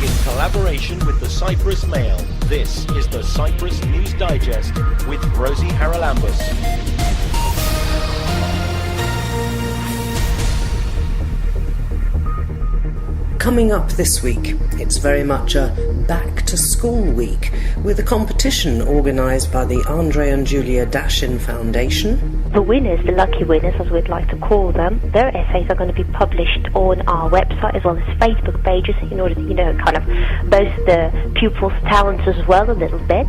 in collaboration with the Cyprus Mail. This is the Cyprus News Digest with Rosie Charalambous. Coming up this week, it's very much a back-to-school week, with a competition organised by the Andrey and Julia Dashin Foundation. The winners, the lucky winners as we'd like to call them, their essays are going to be published on our website as well as Facebook pages in order to, kind of boast the pupils' talents as well a little bit.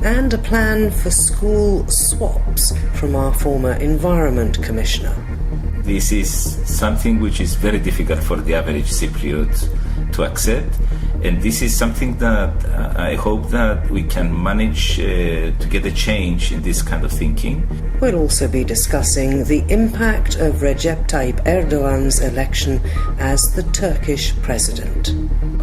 And a plan for school swaps from our former Environment Commissioner. This is something which is very difficult for the average Cypriot to accept, and this is something that I hope that we can manage to get a change in this kind of thinking. We'll also be discussing the impact of Recep Tayip Erdogan's election as the Turkish president.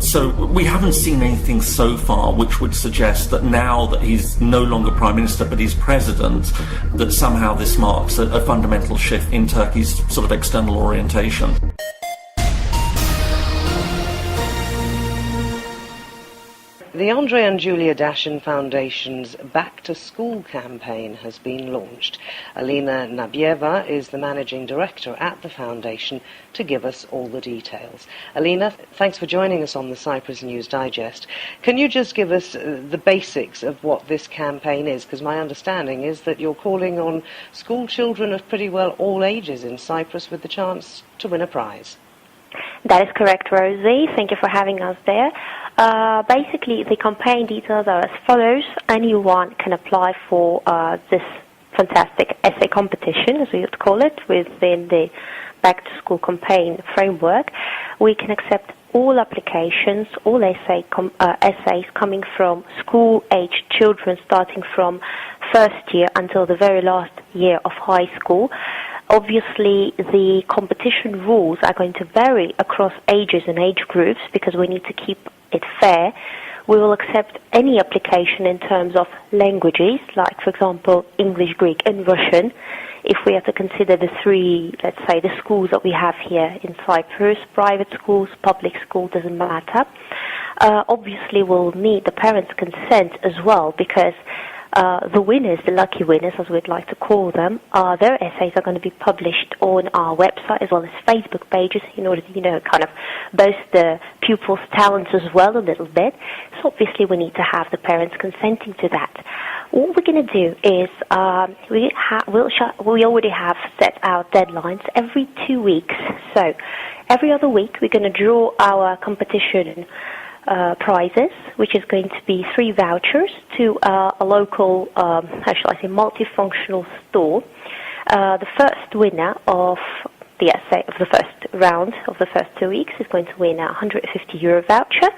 So we haven't seen anything so far which would suggest that now that he's no longer Prime Minister but he's President, that somehow this marks a fundamental shift in Turkey's sort of external orientation. The Andrey and Julia Dashin Foundation's Back to School campaign has been launched. Alina Nabieva is the managing director at the foundation to give us all the details. Alina, thanks for joining us on the Cyprus News Digest. Can you just give us the basics of what this campaign is? Because my understanding is that you're calling on school children of pretty well all ages in Cyprus with the chance to win a prize. That is correct, Rosie. Thank you for having us there. Basically, the campaign details are as follows. Anyone can apply for this fantastic essay competition, as we would call it, within the back-to-school campaign framework. We can accept all applications, all essays coming from school-aged children starting from first year until the very last year of high school. Obviously, the competition rules are going to vary across ages and age groups because we need to keep it fair. We will accept any application in terms of languages, like, for example, English, Greek, and Russian. If we have to consider the three, let's say, the schools that we have here in Cyprus, private schools, public school, doesn't matter. Obviously, we'll need the parents' consent as well because the winners, the lucky winners, as we'd like to call them, their essays are going to be published on our website as well as Facebook pages in order to, kind of boast the pupils' talents as well a little bit. So obviously we need to have the parents consenting to that. What we're going to do is we already have set our deadlines every 2 weeks. So every other week we're going to draw our competition prizes, which is going to be 3 vouchers to a local, multifunctional store. The first winner of the essay of the first round of the first 2 weeks is going to win a €150 voucher.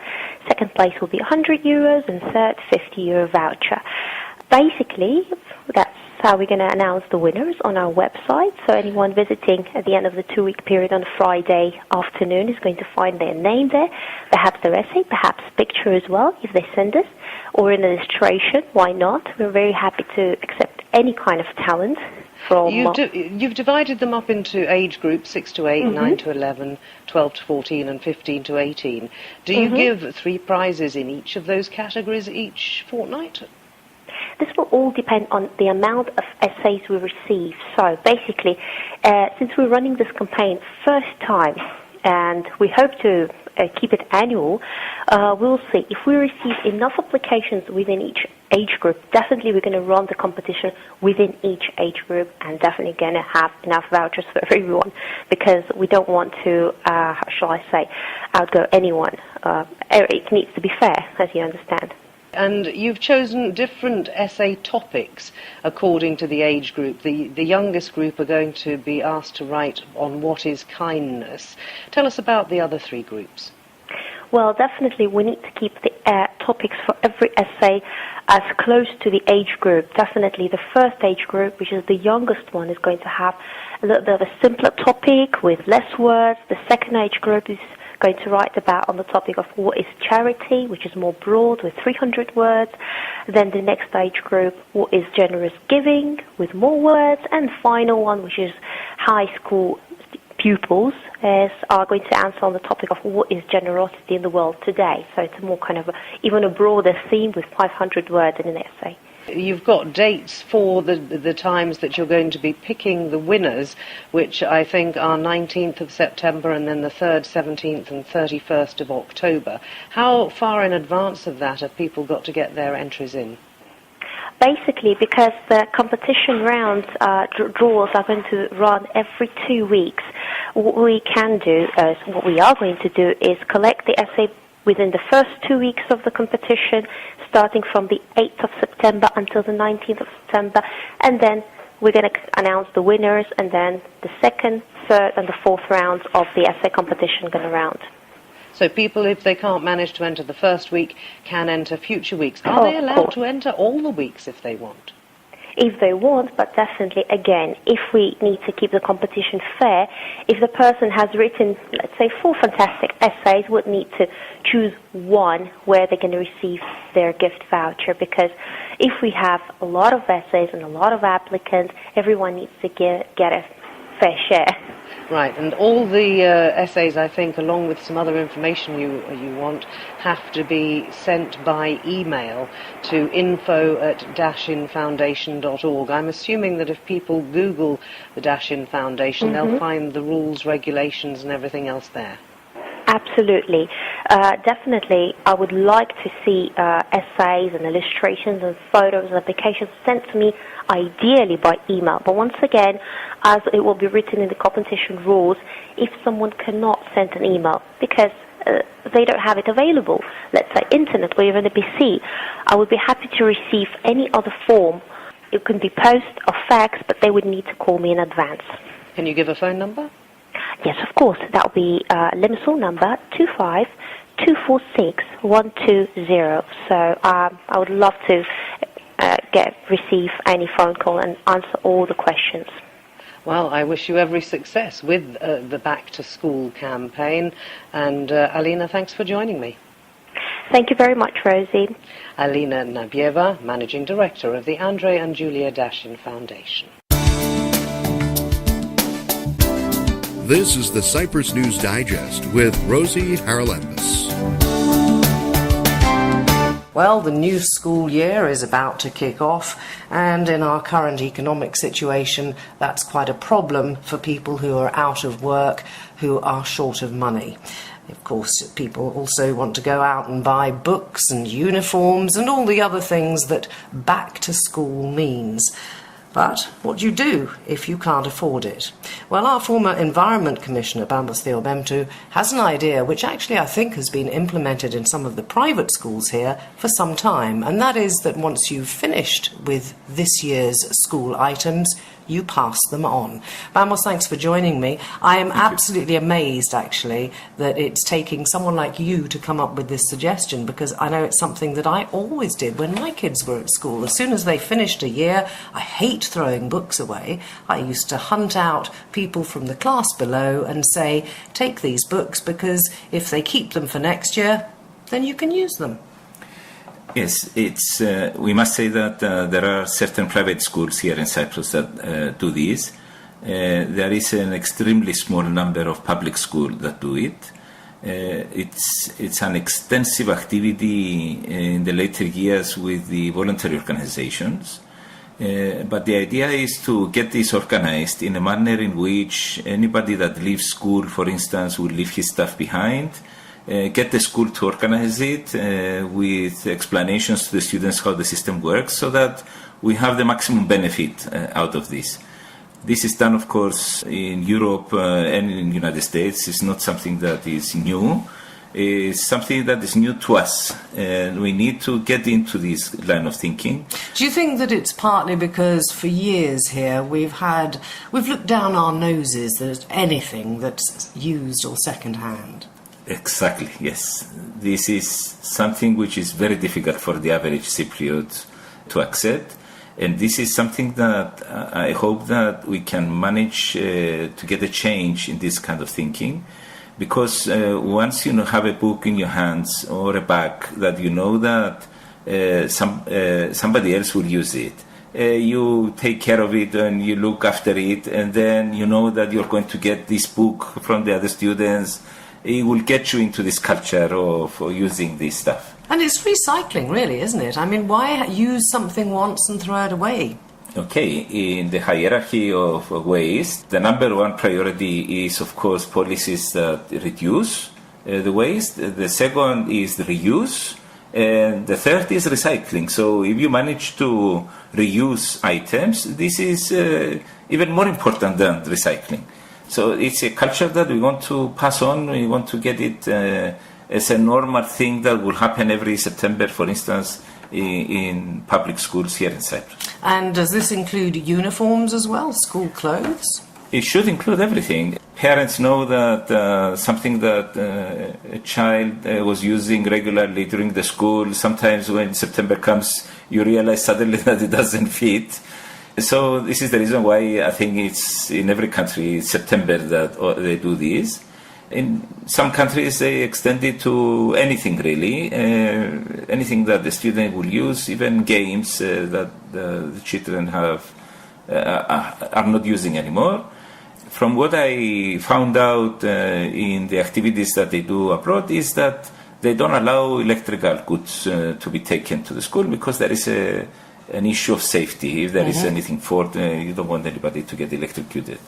Second place will be €100 and third €50 voucher. Basically, that's how we're going to announce the winners on our website. So anyone visiting at the end of the 2-week period on a Friday afternoon is going to find their name there, perhaps their essay, perhaps picture as well if they send us, or an illustration. Why not? We're very happy to accept any kind of talent. You've divided them up into age groups, 6 to 8, 9 to 11, 12 to 14 and 15 to 18. Do you give 3 prizes in each of those categories each fortnight? This will all depend on the amount of essays we receive. So basically, since we're running this campaign first time, and we hope to keep it annual, we'll see. If we receive enough applications within each age group, definitely we're going to run the competition within each age group and definitely going to have enough vouchers for everyone because we don't want to, outgo anyone. It needs to be fair, as you understand. And you've chosen different essay topics according to the age group. The youngest group are going to be asked to write on what is kindness. Tell us about the other 3 groups. Well, definitely we need to keep the topics for every essay as close to the age group. Definitely the first age group, which is the youngest one, is going to have a little bit of a simpler topic with less words. The second age group is going to write about on the topic of what is charity, which is more broad with 300 words. Then the next age group, what is generous giving, with more words. And the final one, which is high school pupils, are going to answer on the topic of what is generosity in the world today. So it's more kind of even a broader theme with 500 words in an essay. You've got dates for the times that you're going to be picking the winners, which I think are 19th of September and then the 3rd, 17th and 31st of October. How far in advance of that have people got to get their entries in? Basically, because the competition rounds, draws are going to run every 2 weeks, what we can do, what we are going to do, is collect the essay within the first 2 weeks of the competition, starting from the 8th of September until the 19th of September, and then we're going to announce the winners, and then the 2nd, 3rd, and the 4th rounds of the essay competition going around. So people, if they can't manage to enter the first week, can enter future weeks. Are they allowed to enter all the weeks if they want? If they want, but definitely, again, if we need to keep the competition fair, if the person has written, let's say, 4 fantastic essays, would need to choose one where they're going to receive their gift voucher, because if we have a lot of essays and a lot of applicants, everyone needs to get a fair share. Right, and all the essays, I think, along with some other information you want, have to be sent by email to info@dashinfoundation.org. I'm assuming that if people Google the Dashin Foundation, they'll find the rules, regulations and everything else there. Absolutely. Definitely, I would like to see essays and illustrations and photos and applications sent to me, ideally by email. But once again, as it will be written in the competition rules, if someone cannot send an email because they don't have it available, let's say internet or even a PC, I would be happy to receive any other form. It can be post or fax, but they would need to call me in advance. Can you give a phone number? Yes, of course. That will be Limassol number 25246-120. So I would love to receive any phone call and answer all the questions. Well, I wish you every success with the Back to School campaign. And Alina, thanks for joining me. Thank you very much, Rosie. Alina Nabieva, Managing Director of the Andrey and Julia Dashin Foundation. This is the Cyprus News Digest with Rosie Charalambous. Well, the new school year is about to kick off, and in our current economic situation, that's quite a problem for people who are out of work, who are short of money. Of course, people also want to go out and buy books and uniforms and all the other things that back to school means. But what do you do if you can't afford it? Well, our former Environment Commissioner, Bambos Theobemtou, has an idea which actually I think has been implemented in some of the private schools here for some time, and that is that once you've finished with this year's school items, you pass them on. Bambos, thanks for joining me. I am absolutely amazed, actually, that it's taking someone like you to come up with this suggestion, because I know it's something that I always did when my kids were at school. As soon as they finished a year, I hate throwing books away. I used to hunt out people from the class below and say, take these books, because if they keep them for next year, then you can use them. Yes, we must say that there are certain private schools here in Cyprus that do this. There is an extremely small number of public schools that do it. It's an extensive activity in the later years with the voluntary organizations. But the idea is to get this organized in a manner in which anybody that leaves school, for instance, will leave his stuff behind. Get the school to organize it with explanations to the students how the system works, so that we have the maximum benefit out of this. This is done, of course, in Europe and in the United States. It's not something that is new. It's something that is new to us, and we need to get into this line of thinking. Do you think that it's partly because for years here we've looked down our noses at anything that's used or second-hand? Exactly, yes. This is something which is very difficult for the average Cypriot to accept, and this is something that I hope that we can manage to get a change in this kind of thinking, because once you have a book in your hands or a bag that you know that somebody else will use it, you take care of it and you look after it, and then you know that you're going to get this book from the other students. It will get you into this culture of using this stuff. And it's recycling, really, isn't it? I mean, why use something once and throw it away? Okay, in the hierarchy of waste, the number one priority is, of course, policies that reduce the waste. The second is the reuse. And the third is recycling. So if you manage to reuse items, this is even more important than recycling. So it's a culture that we want to pass on. We want to get it as a normal thing that will happen every September, for instance, in public schools here in Cyprus. And does this include uniforms as well, school clothes? It should include everything. Parents know that something that a child was using regularly during the school, sometimes when September comes, you realize suddenly that it doesn't fit. So this is the reason why I think it's in every country, September, that they do this. In some countries, they extend it to anything, really. Anything that the student will use, even games that the children are not using anymore. From what I found out in the activities that they do abroad is that they don't allow electrical goods to be taken to the school because there is an issue of safety. If there is anything fault, you don't want anybody to get electrocuted.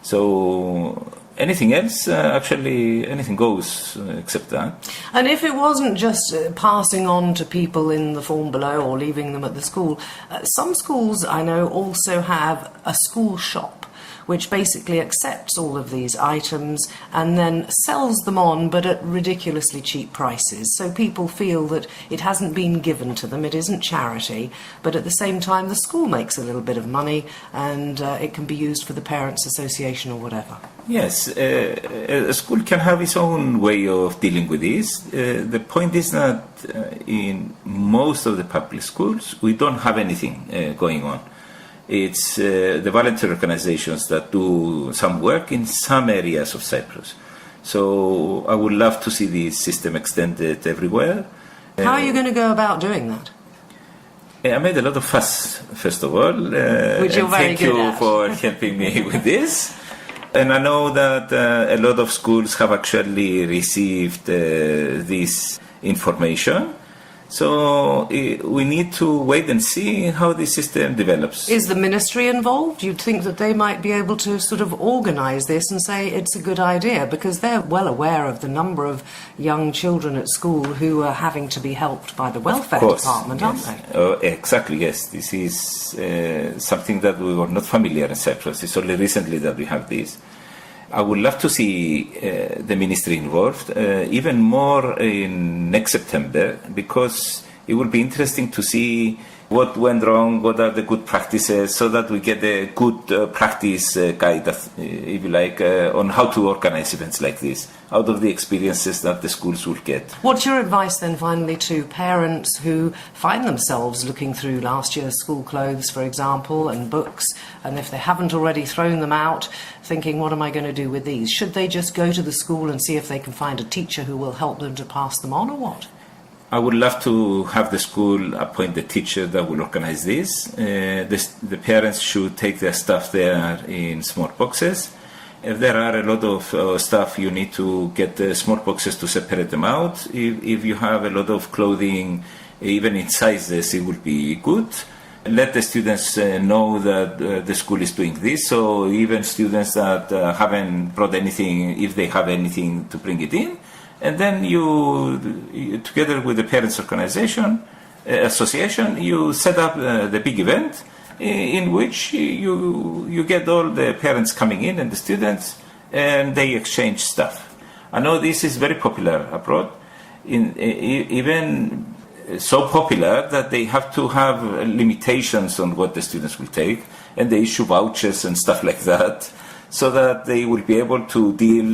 So anything else, actually, anything goes except that. And if it wasn't just passing on to people in the form below or leaving them at the school, some schools I know also have a school shop, which basically accepts all of these items and then sells them on, but at ridiculously cheap prices. So people feel that it hasn't been given to them, it isn't charity, but at the same time the school makes a little bit of money and it can be used for the Parents' Association or whatever. Yes, a school can have its own way of dealing with this. The point is that in most of the public schools, we don't have anything going on. It's the voluntary organizations that do some work in some areas of Cyprus. So I would love to see this system extended everywhere. How are you going to go about doing that? I made a lot of fuss, first of all. Which you're very good at. Thank at. you for helping me with this. And I know that a lot of schools have actually received this information. So we need to wait and see how the system develops. Is the ministry involved? You'd think that they might be able to sort of organise this and say it's a good idea, because they're well aware of the number of young children at school who are having to be helped by the welfare department, yes. aren't they? Exactly, yes. This is something that we were not familiar in Cyprus. It's only recently that we have this. I would love to see the ministry involved, even more in next September, because it will be interesting to see what went wrong, what are the good practices, so that we get a good practice guide, if you like, on how to organize events like this, out of the experiences that the schools will get. What's your advice then finally to parents who find themselves looking through last year's school clothes, for example, and books, and if they haven't already thrown them out, thinking, what am I going to do with these? Should they just go to the school and see if they can find a teacher who will help them to pass them on, or what? I would love to have the school appoint the teacher that will organize this. The parents should take their stuff there in small boxes. If there are a lot of stuff, you need to get the small boxes to separate them out. If you have a lot of clothing, even in sizes, it would be good. Let the students know that the school is doing this, so even students that haven't brought anything, if they have anything, to bring it in. And then you together with the parents' association, you set up the big event in which you get all the parents coming in and the students, and they exchange stuff. I know this is very popular abroad, even so popular that they have to have limitations on what the students will take, and they issue vouchers and stuff like that. so that they will be able to deal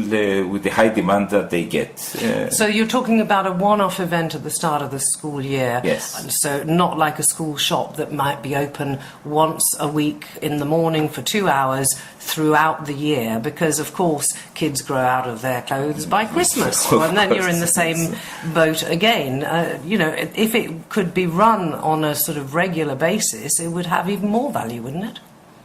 with the high demand that they get. So you're talking about a one-off event at the start of the school year. Yes. And so not like a school shop that might be open once a week in the morning for 2 hours throughout the year, because of course kids grow out of their clothes by Christmas, and then you're in the same boat again. If it could be run on a sort of regular basis, it would have even more value, wouldn't it?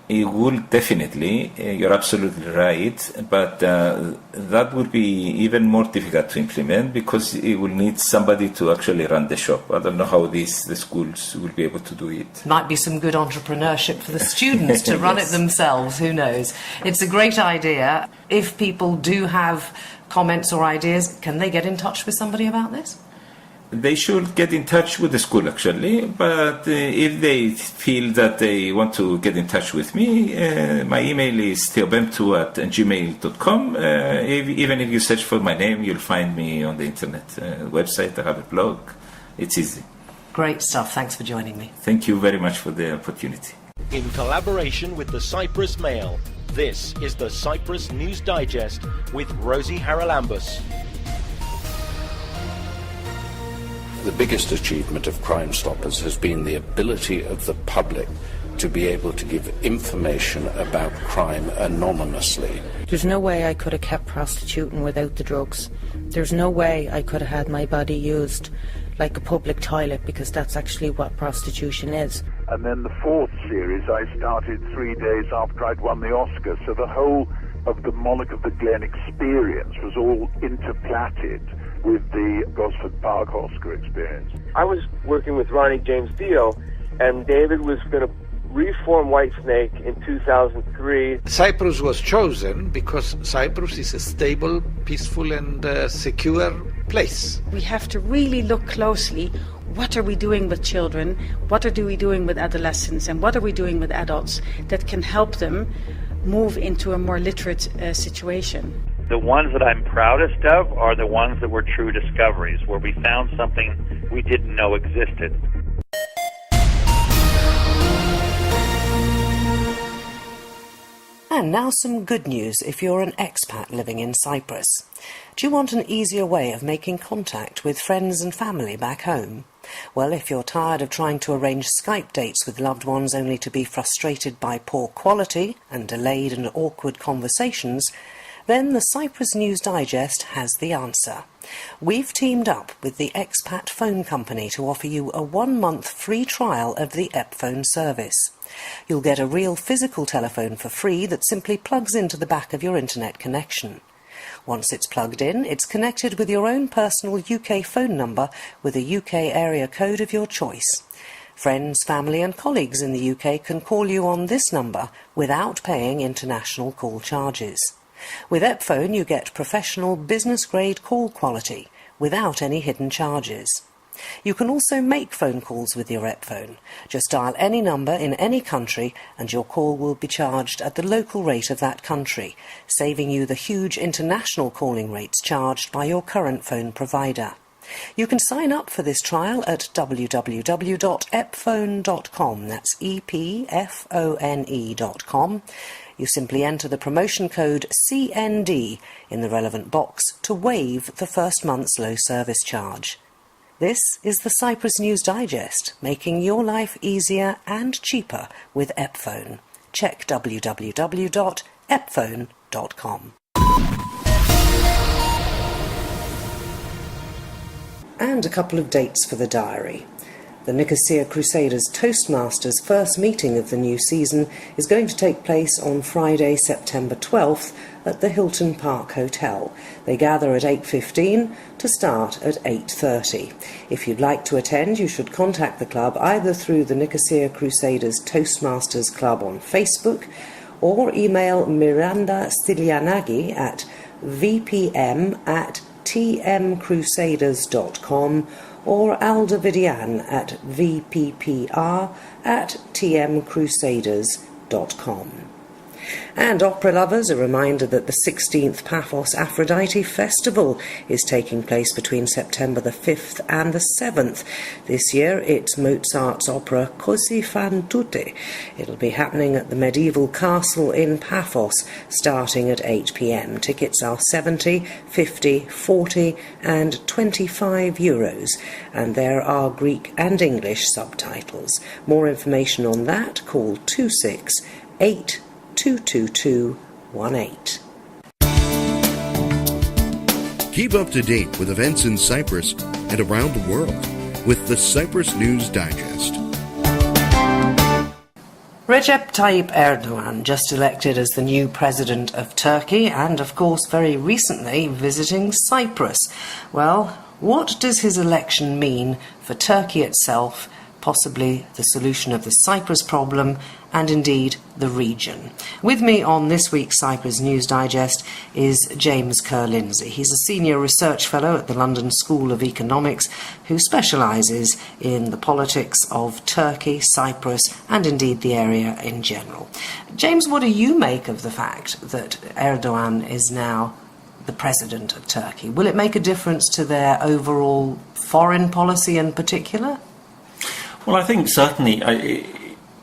It will definitely, you're absolutely right, but that would be even more difficult to implement because it will need somebody to actually run the shop. I don't know how the schools will be able to do it. Might be some good entrepreneurship for the students to run it themselves, who knows. It's a great idea. If people do have comments or ideas, can they get in touch with somebody about this? They should get in touch with the school, actually, but if they feel that they want to get in touch with me, my email is theobemtu@gmail.com. Even if you search for my name, you'll find me on the internet website. I have a blog. It's easy. Great stuff. Thanks for joining me. Thank you very much for the opportunity. In collaboration with the Cyprus Mail, this is the Cyprus News Digest with Rosie Charalambous. The biggest achievement of Crime Stoppers has been the ability of the public to be able to give information about crime anonymously. There's no way I could have kept prostituting without the drugs. There's no way I could have had my body used like a public toilet, because that's actually what prostitution is. And then the fourth series I started 3 days after I'd won the Oscar, so the whole of the Monarch of the Glen experience was all interplatted with the Gosford Park Oscar experience. I was working with Ronnie James Dio, and David was going to reform Whitesnake in 2003. Cyprus was chosen because Cyprus is a stable, peaceful and secure place. We have to really look closely. What are we doing with children? What are we doing with adolescents? And what are we doing with adults that can help them move into a more literate situation? The ones that I'm proudest of are the ones that were true discoveries, where we found something we didn't know existed. And now some good news if you're an expat living in Cyprus. Do you want an easier way of making contact with friends and family back home? Well, if you're tired of trying to arrange Skype dates with loved ones only to be frustrated by poor quality and delayed and awkward conversations, then the Cyprus News Digest has the answer. We've teamed up with the Expat Phone Company to offer you a 1-month free trial of the EPphone service. You'll get a real physical telephone for free that simply plugs into the back of your internet connection. Once it's plugged in, it's connected with your own personal UK phone number with a UK area code of your choice. Friends, family and colleagues in the UK can call you on this number without paying international call charges. With EPphone you get professional business-grade call quality without any hidden charges. You can also make phone calls with your EPphone. Just dial any number in any country and your call will be charged at the local rate of that country, saving you the huge international calling rates charged by your current phone provider. You can sign up for this trial at www.epphone.com. That's EPFONE.com. You simply enter the promotion code CND in the relevant box to waive the first month's low service charge. This is the Cyprus News Digest, making your life easier and cheaper with EPphone. Check www.epphone.com. And a couple of dates for the diary. The Nicosia Crusaders Toastmasters' first meeting of the new season is going to take place on Friday, September 12th at the Hilton Park Hotel. They gather at 8:15 to start at 8:30. If you'd like to attend, you should contact the club either through the Nicosia Crusaders Toastmasters Club on Facebook or email Miranda Stylianagi at vpm@tmcrusaders.com or Alda Vidian at vppr@tmcrusaders.com. And opera lovers are reminded that the 16th Paphos Aphrodite Festival is taking place between September the 5th and the 7th. This year it's Mozart's opera Così fan tutte. It'll be happening at the medieval castle in Paphos, starting at 8 p.m. Tickets are 70, 50, 40 and 25 euros, and there are Greek and English subtitles. More information on that, call 268 22218. Keep up to date with events in Cyprus and around the world with the Cyprus News Digest. Recep Tayip Erdogan, just elected as the new president of Turkey and, of course, very recently visiting Cyprus. Well, what does his election mean for Turkey itself, possibly the solution of the Cyprus problem, and indeed the region? With me on this week's Cyprus News Digest is James Kerr-Lindsay. He's a senior research fellow at the London School of Economics who specialises in the politics of Turkey, Cyprus, and indeed the area in general. James, what do you make of the fact that Erdogan is now the president of Turkey? Will it make a difference to their overall foreign policy in particular? Well, I think certainly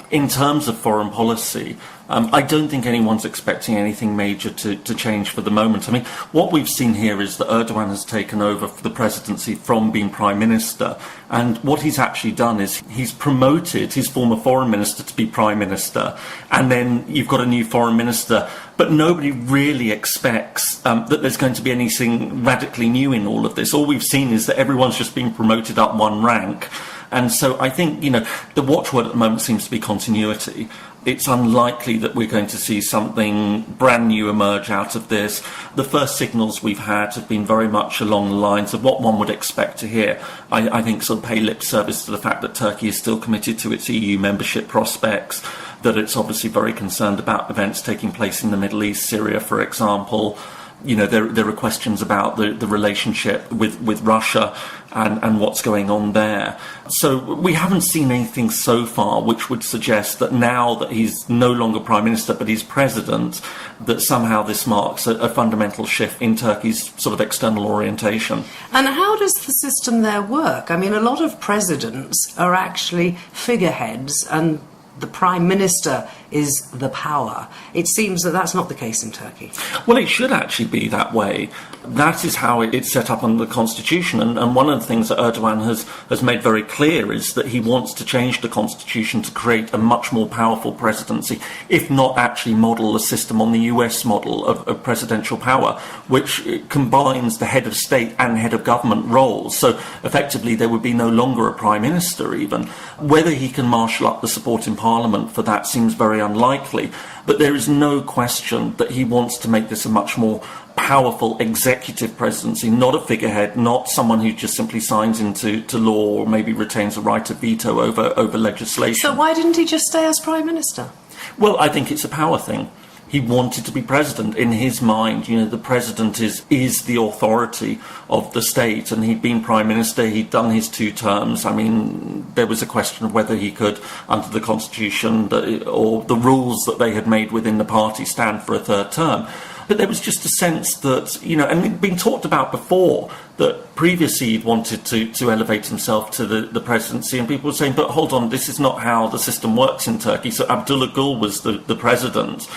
in terms of foreign policy, I don't think anyone's expecting anything major to change for the moment. I mean, what we've seen here is that Erdogan has taken over the presidency from being Prime Minister, and what he's actually done is he's promoted his former Foreign Minister to be Prime Minister, and then you've got a new Foreign Minister, but nobody really expects that there's going to be anything radically new in all of this. All we've seen is that everyone's just being promoted up one rank. And so I think, the watchword at the moment seems to be continuity. It's unlikely that we're going to see something brand new emerge out of this. The first signals we've had have been very much along the lines of what one would expect to hear. I think sort of pay lip service to the fact that Turkey is still committed to its EU membership prospects, that it's obviously very concerned about events taking place in the Middle East, Syria, for example. There are questions about the relationship with Russia and what's going on there. So we haven't seen anything so far which would suggest that now that he's no longer Prime Minister but he's President, that somehow this marks a fundamental shift in Turkey's sort of external orientation. And how does the system there work? I mean, a lot of presidents are actually figureheads and the Prime Minister is the power. It seems that that's not the case in Turkey. Well, it should actually be that way. That is how it's set up under the Constitution, and one of the things that Erdogan has made very clear is that he wants to change the Constitution to create a much more powerful presidency, if not actually model a system on the US model of presidential power, which combines the head of state and head of government roles. So effectively there would be no longer a Prime Minister even. Whether he can marshal up the support in Parliament for that seems very unlikely, but there is no question that he wants to make this a much more powerful executive presidency, not a figurehead, not someone who just simply signs into law or maybe retains a right of veto over legislation. So why didn't he just stay as Prime Minister? Well, I think it's a power thing. He wanted to be president. In his mind, the president is the authority of the state, and he'd been prime minister, he'd done his 2 terms. I mean, there was a question of whether he could, under the constitution or the rules that they had made within the party, stand for a 3rd term. But there was just a sense that, and it'd been talked about before, that previously he'd wanted to elevate himself to the presidency, and people were saying, but hold on, this is not how the system works in Turkey. So Abdullah Gül was the president,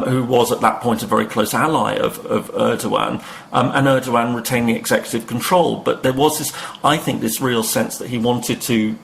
who was at that point a very close ally of Erdogan, and Erdogan retained the executive control. But there was this real sense that he wanted to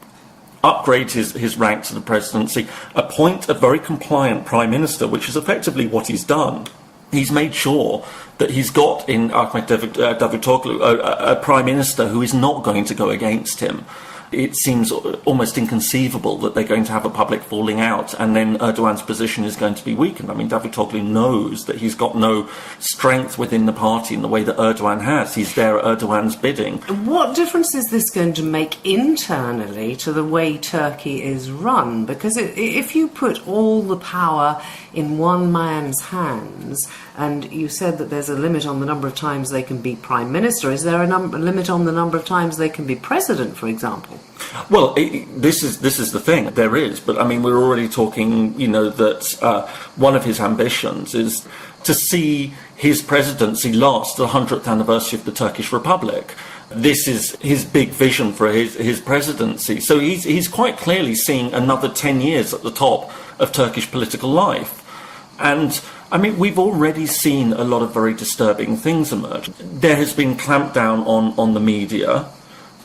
upgrade his rank to the presidency, appoint a very compliant prime minister, which is effectively what he's done. He's made sure that he's got in Ahmet Davutoglu a prime minister who is not going to go against him. It seems almost inconceivable that they're going to have a public falling out and then Erdogan's position is going to be weakened. I mean, Davutoglu knows that he's got no strength within the party in the way that Erdogan has. He's there at Erdogan's bidding. What difference is this going to make internally to the way Turkey is run? Because if you put all the power in one man's hands, and you said that there's a limit on the number of times they can be prime minister, is there a limit on the number of times they can be president, for example? Well, this is the thing. There is, but I mean, we're already talking. That one of his ambitions is to see his presidency last the 100th anniversary of the Turkish Republic. This is his big vision for his presidency. So he's quite clearly seeing another 10 years at the top of Turkish political life. And I mean, we've already seen a lot of very disturbing things emerge. There has been clampdown on the media,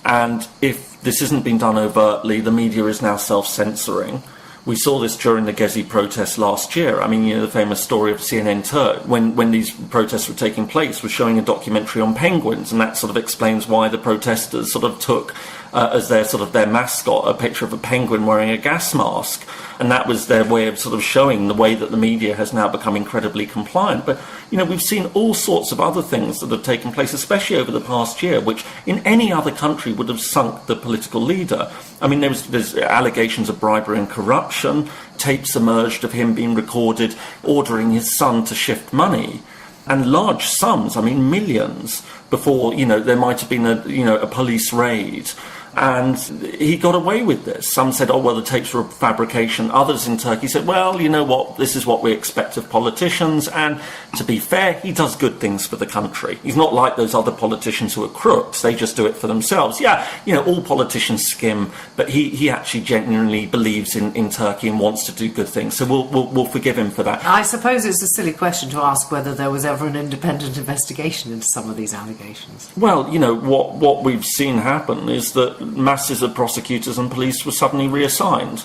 and if this isn't been done overtly, the media is now self-censoring. We saw this during the Gezi protests last year. I mean, the famous story of CNN Turk, when these protests were taking place, was showing a documentary on penguins, and that sort of explains why the protesters sort of took as their mascot a picture of a penguin wearing a gas mask. And that was their way of sort of showing the way that the media has now become incredibly compliant. But, we've seen all sorts of other things that have taken place, especially over the past year, which in any other country would have sunk the political leader. I mean, there's allegations of bribery and corruption. Tapes emerged of him being recorded ordering his son to shift money. And large sums, I mean, millions, before, there might have been a police raid. And he got away with this. Some said, oh, well, the tapes were a fabrication. Others in Turkey said, well, you know what, this is what we expect of politicians. And to be fair, he does good things for the country. He's not like those other politicians who are crooks. They just do it for themselves. Yeah, all politicians skim, but he actually genuinely believes in Turkey and wants to do good things. So we'll forgive him for that. I suppose it's a silly question to ask whether there was ever an independent investigation into some of these allegations. Well, what we've seen happen is that masses of prosecutors and police were suddenly reassigned.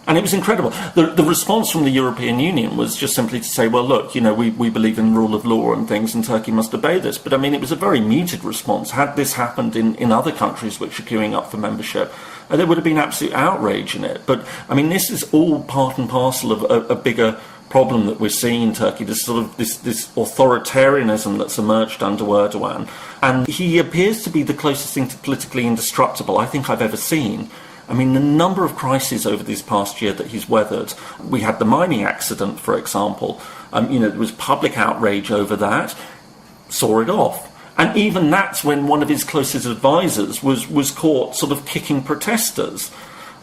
And it was incredible. The response from the European Union was just simply to say, well, look, we believe in rule of law and things, and Turkey must obey this. But, I mean, it was a very muted response. Had this happened in other countries which are queuing up for membership, there would have been absolute outrage in it. But, I mean, this is all part and parcel of a bigger problem that we're seeing in Turkey, this authoritarianism that's emerged under Erdogan. And he appears to be the closest thing to politically indestructible I think I've ever seen. I mean, the number of crises over this past year that he's weathered. We had the mining accident, for example. There was public outrage over that. Saw it off. And even that's when one of his closest advisors was caught sort of kicking protesters.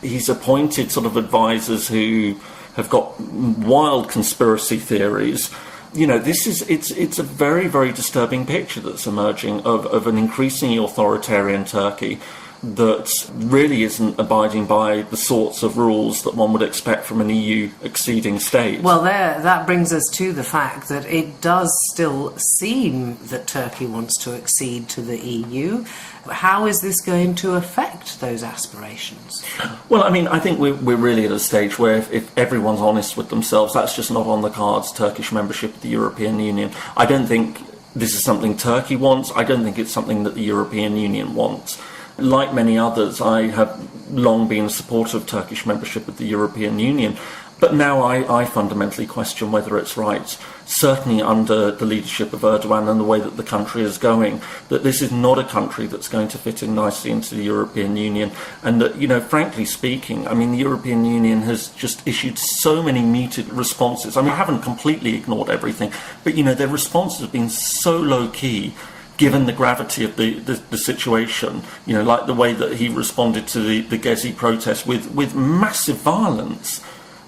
He's appointed sort of advisors who have got wild conspiracy theories. It's a very, very disturbing picture that's emerging of an increasingly authoritarian Turkey that really isn't abiding by the sorts of rules that one would expect from an EU-acceding state. Well, that brings us to the fact that it does still seem that Turkey wants to accede to the EU. How is this going to affect those aspirations? Well, I mean, I think we're really at a stage where if everyone's honest with themselves, that's just not on the cards, Turkish membership of the European Union. I don't think this is something Turkey wants. I don't think it's something that the European Union wants. Like many others, I have long been a supporter of Turkish membership of the European Union, but now I fundamentally question whether it's right, certainly under the leadership of Erdogan and the way that the country is going, that this is not a country that's going to fit in nicely into the European Union. And that, frankly speaking, I mean, the European Union has just issued so many muted responses. I mean, I haven't completely ignored everything, but, their responses have been so low-key, given the gravity of the situation, like the way that he responded to the Gezi protests with massive violence.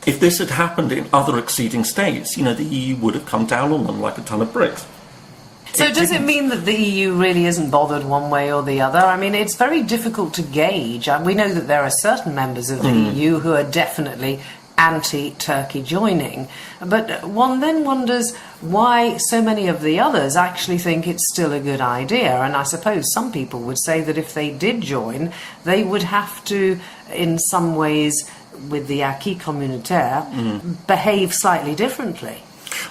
If this had happened in other acceding states, the EU would have come down on them like a ton of bricks. So does it mean that the EU really isn't bothered one way or the other? I mean, it's very difficult to gauge. We know that there are certain members of the EU who are definitely anti-Turkey joining. But one then wonders why so many of the others actually think it's still a good idea. And I suppose some people would say that if they did join, they would have to, in some ways, with the acquis communautaire, behave slightly differently.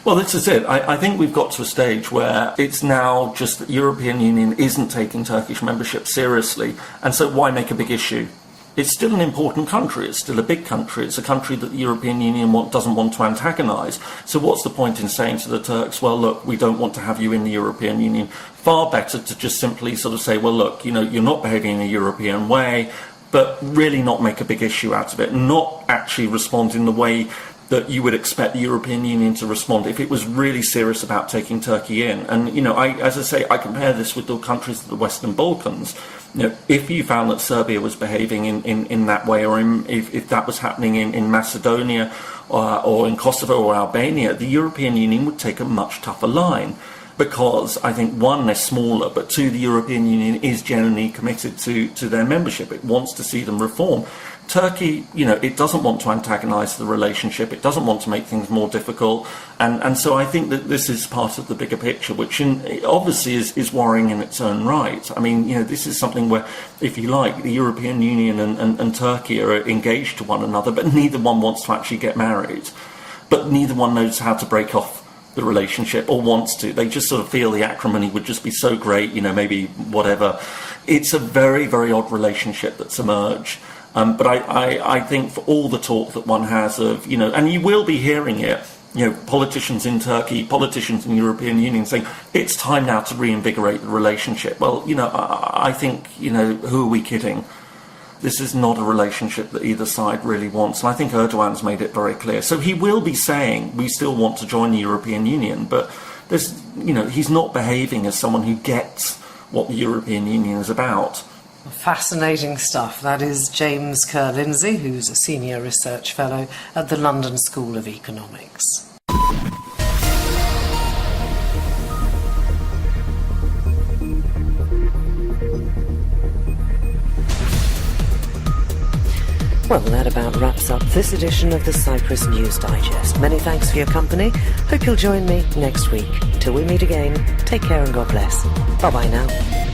Well, this is it. I think we've got to a stage where it's now just that the European Union isn't taking Turkish membership seriously. And so why make a big issue? It's still an important country. It's still a big country. It's a country that the European Union doesn't want to antagonise. So what's the point in saying to the Turks, well, look, we don't want to have you in the European Union? Far better to just simply sort of say, well, look, you're not behaving in a European way, but really not make a big issue out of it, not actually respond in the way that you would expect the European Union to respond if it was really serious about taking Turkey in. And, as I say, I compare this with the countries of the Western Balkans. If you found that Serbia was behaving in that way, or if that was happening in Macedonia or in Kosovo or Albania, the European Union would take a much tougher line. Because I think, one, they're smaller, but two, the European Union is genuinely committed to their membership. It wants to see them reform. Turkey, it doesn't want to antagonise the relationship. It doesn't want to make things more difficult. And so I think that this is part of the bigger picture, which obviously is worrying in its own right. I mean, this is something where, if you like, the European Union and Turkey are engaged to one another, but neither one wants to actually get married. But neither one knows how to break off the relationship, or wants to. They just sort of feel the acrimony would just be so great, maybe whatever. It's a very, very odd relationship that's emerged. But I think for all the talk that one has of, and you will be hearing it, politicians in Turkey, politicians in the European Union saying, it's time now to reinvigorate the relationship. Well, I think, who are we kidding? This is not a relationship that either side really wants. And I think Erdogan's made it very clear. So he will be saying, we still want to join the European Union, but he's not behaving as someone who gets what the European Union is about. Fascinating stuff. That is James Kerr-Lindsay, who's a senior research fellow at the London School of Economics. Well, that about wraps up this edition of the Cyprus News Digest. Many thanks for your company. Hope you'll join me next week. Till we meet again, take care and God bless. Bye-bye now.